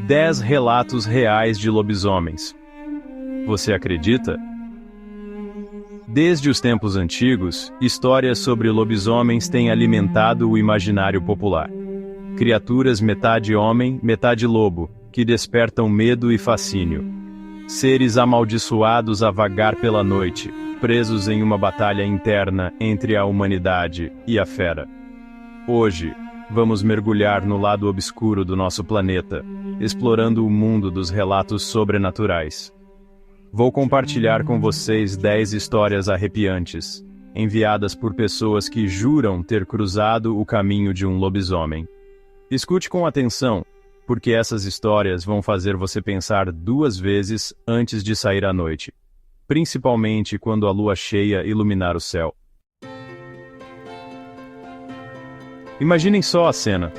10 relatos reais de lobisomens. Você acredita? Desde os tempos antigos, histórias sobre lobisomens têm alimentado o imaginário popular. Criaturas metade homem, metade lobo, que despertam medo e fascínio. Seres amaldiçoados a vagar pela noite, presos em uma batalha interna entre a humanidade e a fera. Hoje, vamos mergulhar no lado obscuro do nosso planeta, explorando o mundo dos relatos sobrenaturais. Vou compartilhar com vocês 10 histórias arrepiantes, enviadas por pessoas que juram ter cruzado o caminho de um lobisomem. Escute com atenção, porque essas histórias vão fazer você pensar 2 vezes antes de sair à noite, principalmente quando a lua cheia iluminar o céu. Imaginem só a cena.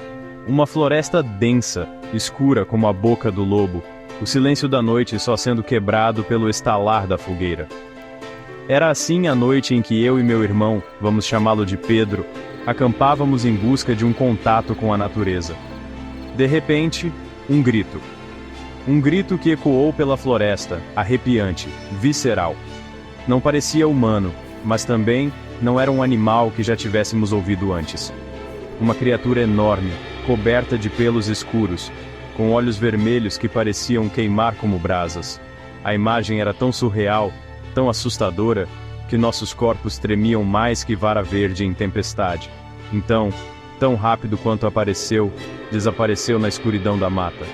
Uma floresta densa, escura como a boca do lobo, o silêncio da noite só sendo quebrado pelo estalar da fogueira. Era assim a noite em que eu e meu irmão, vamos chamá-lo de Pedro, acampávamos em busca de um contato com a natureza. De repente, um grito. Um grito que ecoou pela floresta, arrepiante, visceral. Não parecia humano, mas também não era um animal que já tivéssemos ouvido antes. Uma criatura enorme, coberta de pelos escuros, com olhos vermelhos que pareciam queimar como brasas. A imagem era tão surreal, tão assustadora, que nossos corpos tremiam mais que vara verde em tempestade. Então, tão rápido quanto apareceu, desapareceu na escuridão da mata.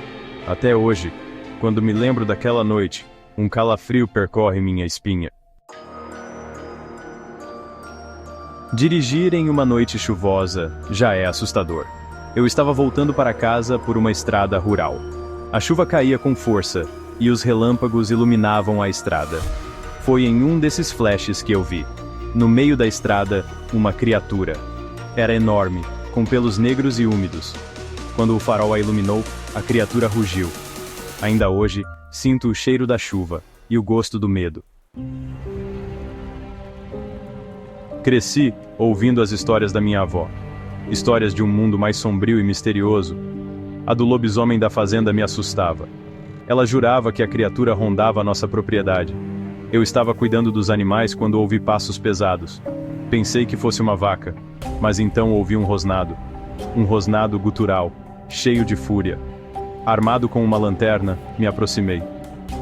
Até hoje, quando me lembro daquela noite, um calafrio percorre minha espinha. Dirigir em uma noite chuvosa já é assustador. Eu estava voltando para casa por uma estrada rural. A chuva caía com força, e os relâmpagos iluminavam a estrada. Foi em um desses flashes que eu vi, no meio da estrada, uma criatura. Era enorme, com pelos negros e úmidos. Quando o farol a iluminou, a criatura rugiu. Ainda hoje, sinto o cheiro da chuva e o gosto do medo. Cresci ouvindo as histórias da minha avó. Histórias de um mundo mais sombrio e misterioso. A do lobisomem da fazenda me assustava. Ela jurava que a criatura rondava a nossa propriedade. Eu estava cuidando dos animais quando ouvi passos pesados. Pensei que fosse uma vaca, mas então ouvi um rosnado. Um rosnado gutural, cheio de fúria. Armado com uma lanterna, me aproximei.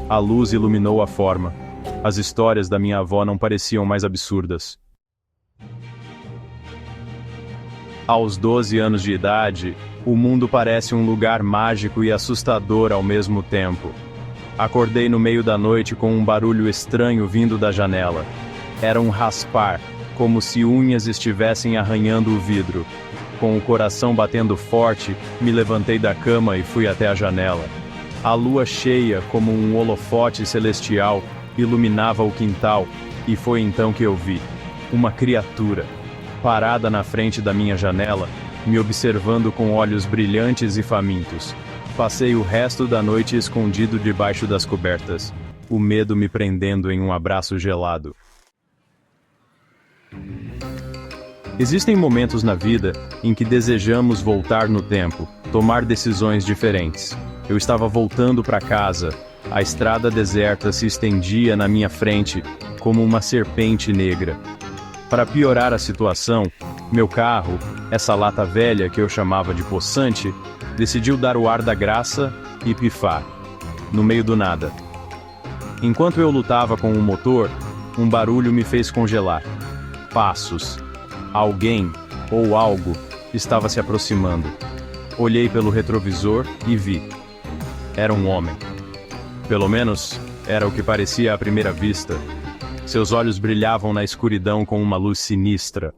A luz iluminou a forma. As histórias da minha avó não pareciam mais absurdas. Aos 12 anos de idade, o mundo parece um lugar mágico e assustador ao mesmo tempo. Acordei no meio da noite com um barulho estranho vindo da janela. Era um raspar, como se unhas estivessem arranhando o vidro. Com o coração batendo forte, me levantei da cama e fui até a janela. A lua cheia, como um holofote celestial, iluminava o quintal, e foi então que eu vi uma criatura, parada na frente da minha janela, me observando com olhos brilhantes e famintos. Passei o resto da noite escondido debaixo das cobertas, o medo me prendendo em um abraço gelado. Existem momentos na vida em que desejamos voltar no tempo, tomar decisões diferentes. Eu estava voltando para casa, a estrada deserta se estendia na minha frente, como uma serpente negra. Para piorar a situação, meu carro, essa lata velha que eu chamava de poçante, decidiu dar o ar da graça e pifar, no meio do nada. Enquanto eu lutava com o motor, um barulho me fez congelar. Passos. Alguém, ou algo, estava se aproximando. Olhei pelo retrovisor e vi. Era um homem. Pelo menos, era o que parecia à primeira vista. Seus olhos brilhavam na escuridão com uma luz sinistra.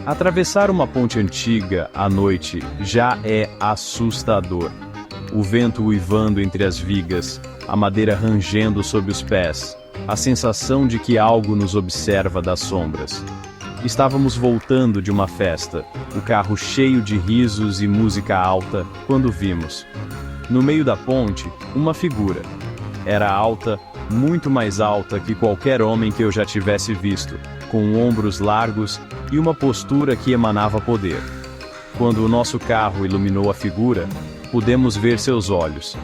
Atravessar uma ponte antiga à noite já é assustador. O vento uivando entre as vigas, a madeira rangendo sob os pés, a sensação de que algo nos observa das sombras. Estávamos voltando de uma festa, o carro cheio de risos e música alta, quando vimos, no meio da ponte, uma figura. Era alta, muito mais alta que qualquer homem que eu já tivesse visto, com ombros largos e uma postura que emanava poder. Quando o nosso carro iluminou a figura, pudemos ver seus olhos.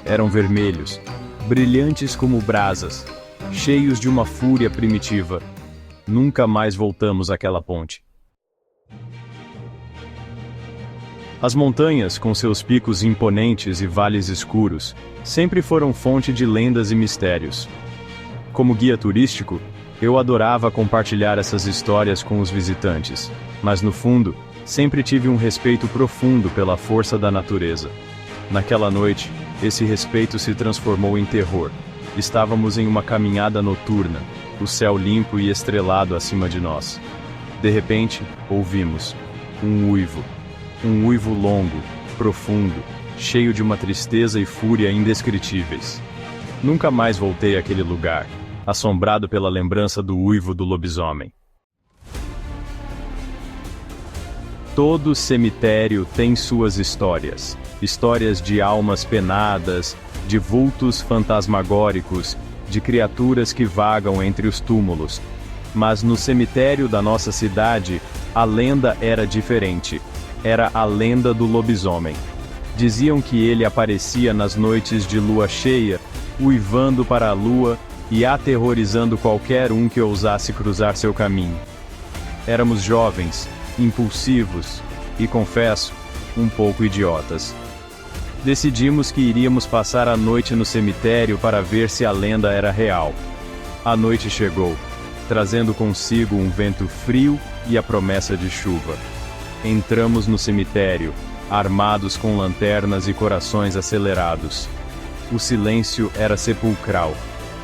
Eram vermelhos, brilhantes como brasas, cheios de uma fúria primitiva. Nunca mais voltamos àquela ponte. As montanhas, com seus picos imponentes e vales escuros, sempre foram fonte de lendas e mistérios. Como guia turístico, eu adorava compartilhar essas histórias com os visitantes, mas no fundo, sempre tive um respeito profundo pela força da natureza. Naquela noite, esse respeito se transformou em terror. Estávamos em uma caminhada noturna, o céu limpo e estrelado acima de nós. De repente, ouvimos um uivo. Um uivo longo, profundo, cheio de uma tristeza e fúria indescritíveis. Nunca mais voltei àquele lugar, assombrado pela lembrança do uivo do lobisomem. Todo cemitério tem suas histórias. Histórias de almas penadas, de vultos fantasmagóricos, de criaturas que vagam entre os túmulos. Mas no cemitério da nossa cidade, a lenda era diferente. Era a lenda do lobisomem. Diziam que ele aparecia nas noites de lua cheia, uivando para a lua e aterrorizando qualquer um que ousasse cruzar seu caminho. Éramos jovens, impulsivos e, confesso, um pouco idiotas. Decidimos que iríamos passar a noite no cemitério para ver se a lenda era real. A noite chegou, trazendo consigo um vento frio e a promessa de chuva. Entramos no cemitério, armados com lanternas e corações acelerados. O silêncio era sepulcral,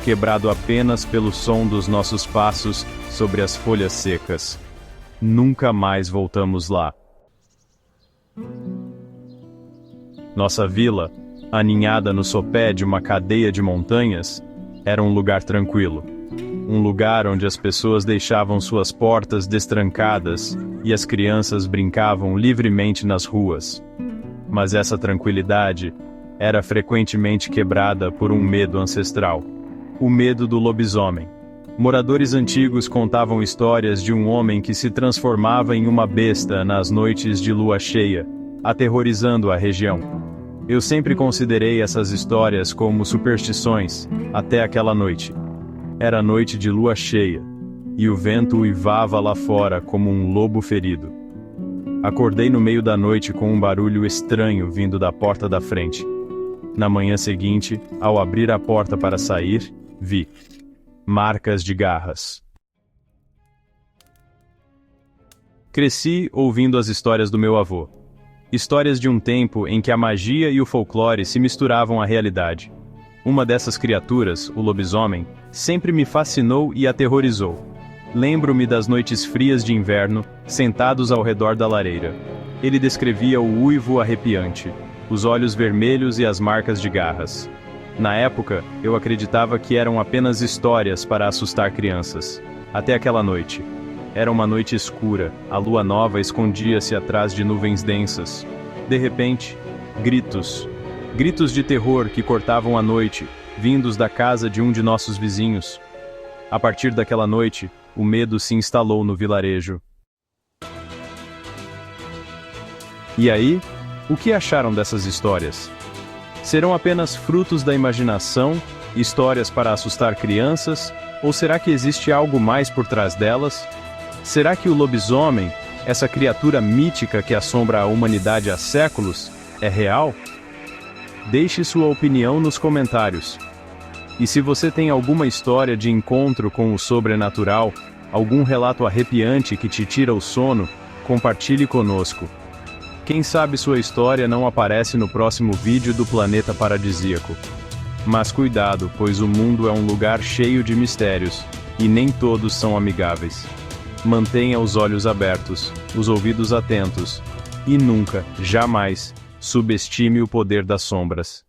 quebrado apenas pelo som dos nossos passos sobre as folhas secas. Nunca mais voltamos lá. Nossa vila, aninhada no sopé de uma cadeia de montanhas, era um lugar tranquilo. Um lugar onde as pessoas deixavam suas portas destrancadas e as crianças brincavam livremente nas ruas. Mas essa tranquilidade era frequentemente quebrada por um medo ancestral. O medo do lobisomem. Moradores antigos contavam histórias de um homem que se transformava em uma besta nas noites de lua cheia, aterrorizando a região. Eu sempre considerei essas histórias como superstições, até aquela noite. Era noite de lua cheia, e o vento uivava lá fora como um lobo ferido. Acordei no meio da noite com um barulho estranho vindo da porta da frente. Na manhã seguinte, ao abrir a porta para sair, vi marcas de garras. Cresci ouvindo as histórias do meu avô. Histórias de um tempo em que a magia e o folclore se misturavam à realidade. Uma dessas criaturas, o lobisomem, sempre me fascinou e aterrorizou. Lembro-me das noites frias de inverno, sentados ao redor da lareira. Ele descrevia o uivo arrepiante, os olhos vermelhos e as marcas de garras. Na época, eu acreditava que eram apenas histórias para assustar crianças. Até aquela noite. Era uma noite escura, a lua nova escondia-se atrás de nuvens densas. De repente, gritos. Gritos de terror que cortavam a noite, vindos da casa de um de nossos vizinhos. A partir daquela noite, o medo se instalou no vilarejo. E aí, o que acharam dessas histórias? Serão apenas frutos da imaginação, histórias para assustar crianças, ou será que existe algo mais por trás delas? Será que o lobisomem, essa criatura mítica que assombra a humanidade há séculos, é real? Deixe sua opinião nos comentários. E se você tem alguma história de encontro com o sobrenatural, algum relato arrepiante que te tira o sono, compartilhe conosco. Quem sabe sua história não aparece no próximo vídeo do Planeta Paradisíaco. Mas cuidado, pois o mundo é um lugar cheio de mistérios, e nem todos são amigáveis. Mantenha os olhos abertos, os ouvidos atentos, e nunca, jamais, subestime o poder das sombras.